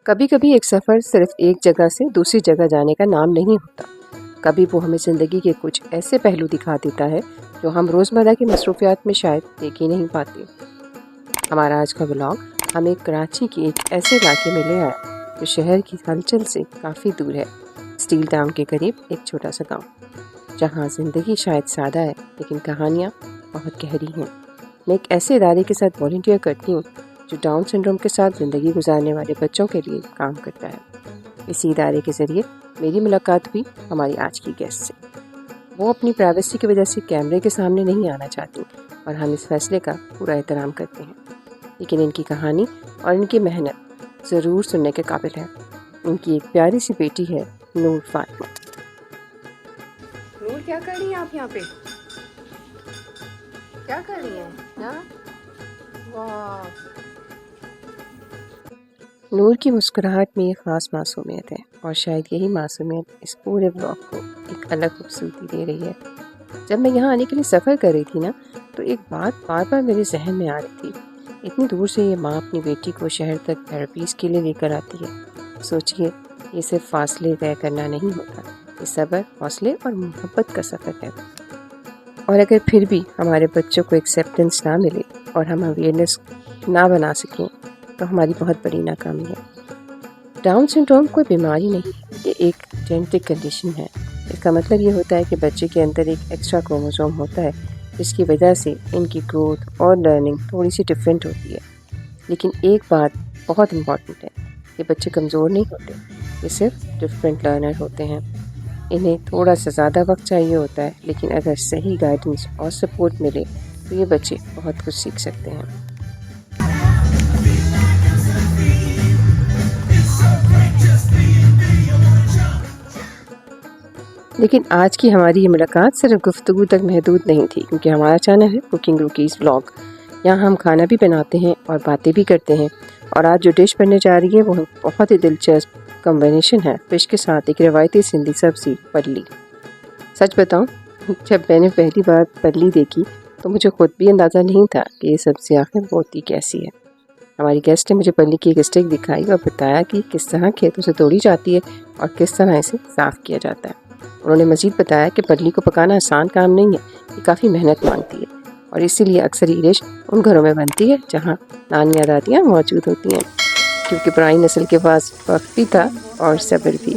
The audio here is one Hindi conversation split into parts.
कभी कभी एक सफ़र सिर्फ एक जगह से दूसरी जगह जाने का नाम नहीं होता। कभी वो हमें ज़िंदगी के कुछ ऐसे पहलू दिखा देता है जो हम रोज़मर्रा की मसरूफियात में शायद देख ही नहीं पाते। हमारा आज का व्लॉग हमें कराची के एक ऐसे इलाके में ले आया जो शहर की हलचल से काफ़ी दूर है। स्टील टाउन के करीब एक छोटा सा गाँव, जहाँ ज़िंदगी शायद सादा है लेकिन कहानियाँ बहुत गहरी हैं। मैं एक ऐसे इदारे के साथ वॉलंटियर करती हूँ जो डाउन सिंड्रोम के साथ ज़िंदगी गुजारने वाले बच्चों के लिए काम करता है। इसी इदारे के ज़रिए मेरी मुलाकात हुई हमारी आज की गेस्ट से। वो अपनी प्राइवेसी की वजह से कैमरे के सामने नहीं आना चाहती और हम इस फैसले का पूरा एहतराम करते हैं, लेकिन इनकी कहानी और इनकी मेहनत ज़रूर सुनने के काबिल है। इनकी एक प्यारी सी बेटी है, नूर फातिमा। नूर, क्या कर रही हैं आप यहाँ पे? क्या कर रही हैं ना? वाह, नूर की मुस्कुराहट में एक ख़ास मासूमियत है और शायद यही मासूमियत इस पूरे ब्लॉग को एक अलग खूबसूरती दे रही है। जब मैं यहाँ आने के लिए सफ़र कर रही थी ना, तो एक बात बार बार मेरे जहन में आ रही थी। इतनी दूर से ये माँ अपनी बेटी को शहर तक थेरेपीज़ के लिए लेकर आती है। सोचिए, ये सिर्फ फासले तय करना नहीं होता, ये सब्र, हौसले और मोहब्बत का सफ़र है। और अगर फिर भी हमारे बच्चों को एक्सेप्टेंस ना मिले और हम अवेयरनेस ना बना सकें तो हमारी बहुत बड़ी नाकामी है। डाउन सिंड्रोम कोई बीमारी नहीं, ये एक जेनेटिक कंडीशन है। इसका मतलब ये होता है कि बच्चे के अंदर एक एक्स्ट्रा क्रोमोसोम होता है, जिसकी वजह से इनकी ग्रोथ और लर्निंग थोड़ी सी डिफरेंट होती है। लेकिन एक बात बहुत इम्पॉर्टेंट है, ये बच्चे कमज़ोर नहीं होते, ये सिर्फ डिफरेंट लर्नर होते हैं। इन्हें थोड़ा सा ज़्यादा वक्त चाहिए होता है, लेकिन अगर सही गाइडेंस और सपोर्ट मिले तो ये बच्चे बहुत कुछ सीख सकते हैं। लेकिन आज की हमारी ये मुलाकात सिर्फ गुफ्तगू तक महदूद नहीं थी, क्योंकि हमारा चैनल है कुकिंग रूकीज़ व्लॉग। यहाँ हम खाना भी बनाते हैं और बातें भी करते हैं। और आज जो डिश बनने जा रही है वो बहुत ही दिलचस्प कॉम्बिनेशन है, फिश के साथ एक रवायती सिंधी सब्ज़ी पल्ली। सच बताऊँ, जब मैंने पहली बार पल्ली देखी तो मुझे खुद भी अंदाज़ा नहीं था कि ये सब्ज़ी आखिर होती कैसी है। हमारी गेस्ट ने मुझे पल्ली की एक स्टिक दिखाई और बताया कि किस तरह खेतों से तोड़ी जाती है और किस तरह इसे साफ़ किया जाता है। उन्होंने मज़ीद बताया कि पल्ली को पकाना आसान काम नहीं है, ये काफ़ी मेहनत मांगती है और इसीलिए अक्सर ये डिश उन घरों में बनती है जहाँ नानियाँ दादियाँ मौजूद होती हैं, क्योंकि पुरानी नस्ल के पास वक्त भी था और सब्र भी।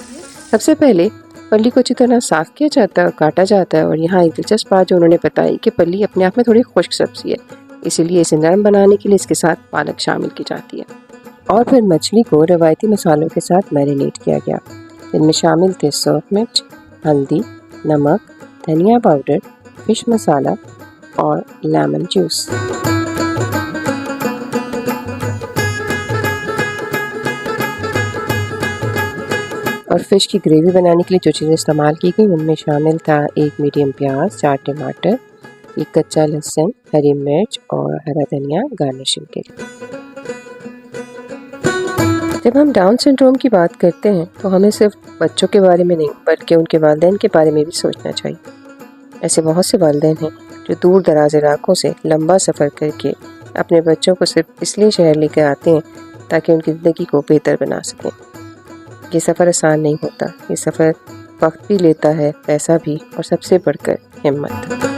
सबसे पहले पल्ली को अच्छी तरह साफ़ किया जाता है और काटा जाता है। और यहाँ एक दिलचस्प बात जो उन्होंने बताई कि पल्ली अपने आप में थोड़ी खुश्क सब्ज़ी है, इसीलिए इसे नरम बनाने के लिए इसके साथ पालक शामिल की जाती है। और फिर मछली को रवायती मसालों के साथ मैरिनेट किया गया, इनमें शामिल थे सूरख मिर्च, हल्दी, नमक, धनिया पाउडर, फिश मसाला और लेमन जूस। और फिश की ग्रेवी बनाने के लिए जो चीज़ें इस्तेमाल की गई उनमें शामिल था एक मीडियम प्याज, 4 टमाटर, एक कच्चा लहसुन, हरी मिर्च और हरा धनिया गार्निशिंग के लिए। जब हम डाउन सिंड्रोम की बात करते हैं तो हमें सिर्फ बच्चों के बारे में नहीं बल्कि उनके वालिदैन के बारे में भी सोचना चाहिए। ऐसे बहुत से वालिदैन हैं जो दूर दराज इलाकों से लंबा सफ़र करके अपने बच्चों को सिर्फ इसलिए शहर लेकर आते हैं ताकि उनकी ज़िंदगी को बेहतर बना सकें। ये सफ़र आसान नहीं होता, ये सफ़र वक्त भी लेता है, पैसा भी, और सबसे बढ़कर हिम्मत।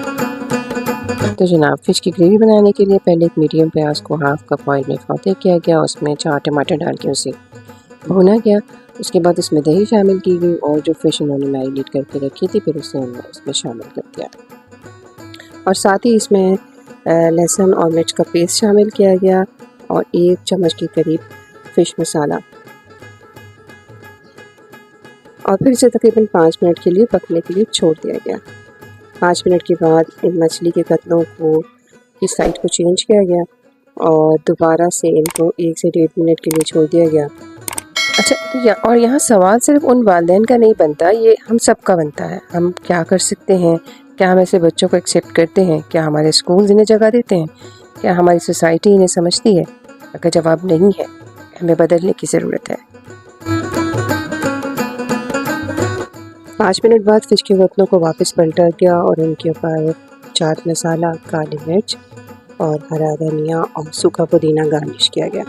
तो जनाब, फ़िश की ग्रेवी बनाने के लिए पहले एक मीडियम प्याज को हाफ कप ऑयल में सौते किया गया, उसमें 4 टमाटर डाल के उसे भुना गया। उसके बाद उसमें दही शामिल की गई और जो फ़िश उन्होंने मैरिनेट करके रखी थी फिर उसे उन्होंने इसमें शामिल कर दिया। और साथ ही इसमें लहसुन और मिर्च का पेस्ट शामिल किया गया और 1 चम्मच के करीब फ़िश मसाला, और फिर इसे तकरीबन 5 मिनट के लिए पकने के लिए छोड़ दिया गया। 5 मिनट के बाद इन मछली के कतलों को की साइड को चेंज किया गया और दोबारा से इनको 1 से 1.5 मिनट के लिए छोड़ दिया गया। अच्छा, तो और यहाँ सवाल सिर्फ उन वालिदैन का नहीं बनता, ये हम सब का बनता है। हम क्या कर सकते हैं? क्या हम ऐसे बच्चों को एक्सेप्ट करते हैं? क्या हमारे स्कूल इन्हें जगह देते हैं? क्या हमारी सोसाइटी इन्हें समझती है? अगर जवाब नहीं है, हमें बदलने की ज़रूरत है। 5 मिनट बाद फ़िश के कतलों को वापस पलटा गया और उनके ऊपर चाट मसाला, काली मिर्च और हरा धनिया और सूखा पुदीना गार्निश किया गया।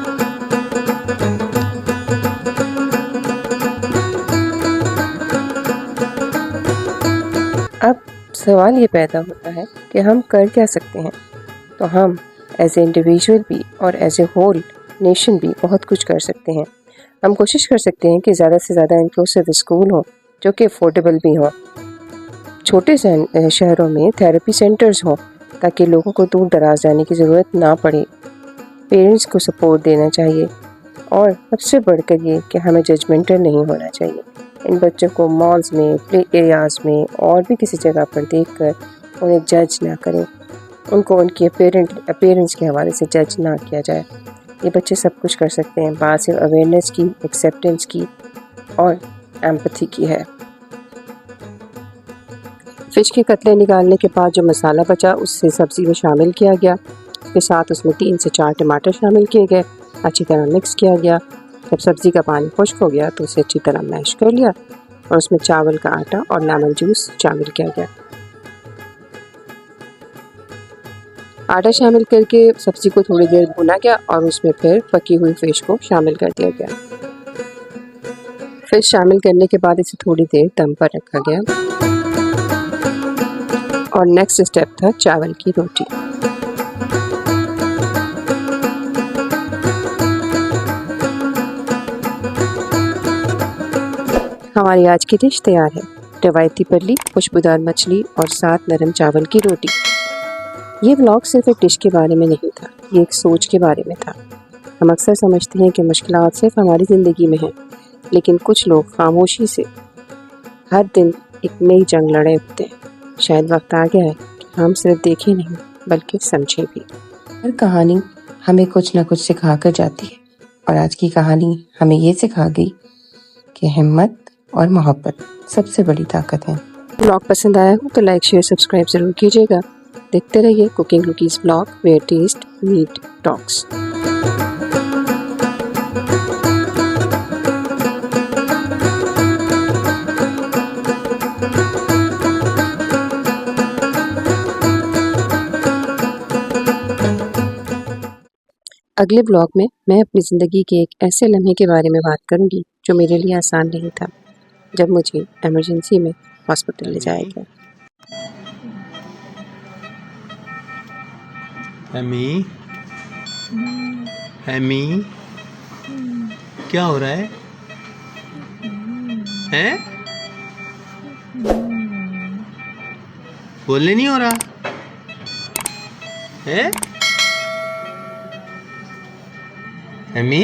सवाल ये पैदा होता है कि हम कर क्या सकते हैं। तो हम एज ए इंडिविजुअल भी और एज ए होल नेशन भी बहुत कुछ कर सकते हैं। हम कोशिश कर सकते हैं कि ज़्यादा से ज़्यादा इंक्लूसिव स्कूल हों जो कि अफोर्डेबल भी हों। छोटे शहरों में थेरेपी सेंटर्स हों ताकि लोगों को दूर दराज जाने की ज़रूरत ना पड़े। पेरेंट्स को सपोर्ट देना चाहिए और सबसे बढ़कर ये कि हमें जजमेंटल नहीं होना चाहिए। इन बच्चों को मॉल्स में, प्ले एरियाज़ में और भी किसी जगह पर देखकर उन्हें जज ना करें। उनको उनकी अपीयरेंस के हवाले से जज ना किया जाए। ये बच्चे सब कुछ कर सकते हैं, बात सिर्फ अवेयरनेस की, एक्सेप्टेंस की और एम्पैथी की है। फ़िश के कतले निकालने के बाद जो मसाला बचा उससे सब्ज़ी में शामिल किया गया। उसके साथ उसमें 3 से 4 टमाटर शामिल किए गए, अच्छी तरह मिक्स किया गया। जब सब्ज़ी का पानी खुश्क हो गया तो उसे अच्छी तरह मैश कर लिया और उसमें चावल का आटा और लेमन जूस शामिल किया गया। आटा शामिल करके सब्ज़ी को थोड़ी देर भुना गया और उसमें फिर पकी हुई फ़िश को शामिल कर दिया गया। फ़िश शामिल करने के बाद इसे थोड़ी देर दम पर रखा गया और नेक्स्ट स्टेप था चावल की रोटी। हमारी आज की डिश तैयार है, रवायती पल्ली, खुशबूदार मछली और साथ नरम चावल की रोटी। ये व्लॉग सिर्फ एक डिश के बारे में नहीं था, ये एक सोच के बारे में था। हम अक्सर समझते हैं कि मुश्किलात सिर्फ हमारी ज़िंदगी में हैं, लेकिन कुछ लोग खामोशी से हर दिन एक नई जंग लड़े होते हैं। शायद वक्त आ गया है कि हम सिर्फ देखें नहीं बल्कि समझें भी। हर कहानी हमें कुछ ना कुछ सिखा कर जाती है और आज की कहानी हमें ये सिखा गई कि हिम्मत और मोहब्बत सबसे बड़ी ताकत है। ब्लॉग पसंद आया हो तो लाइक, शेयर, सब्सक्राइब ज़रूर कीजिएगा। देखते रहिए cooking rookies blog, where taste meet talks. अगले ब्लॉग में मैं अपनी ज़िंदगी के एक ऐसे लम्हे के बारे में बात करूंगी जो मेरे लिए आसान नहीं था, जब मुझे इमरजेंसी में हॉस्पिटल ले जाया गया। एमी, एमी, क्या हो रहा है? हैं? बोलने नहीं हो रहा है? एमी?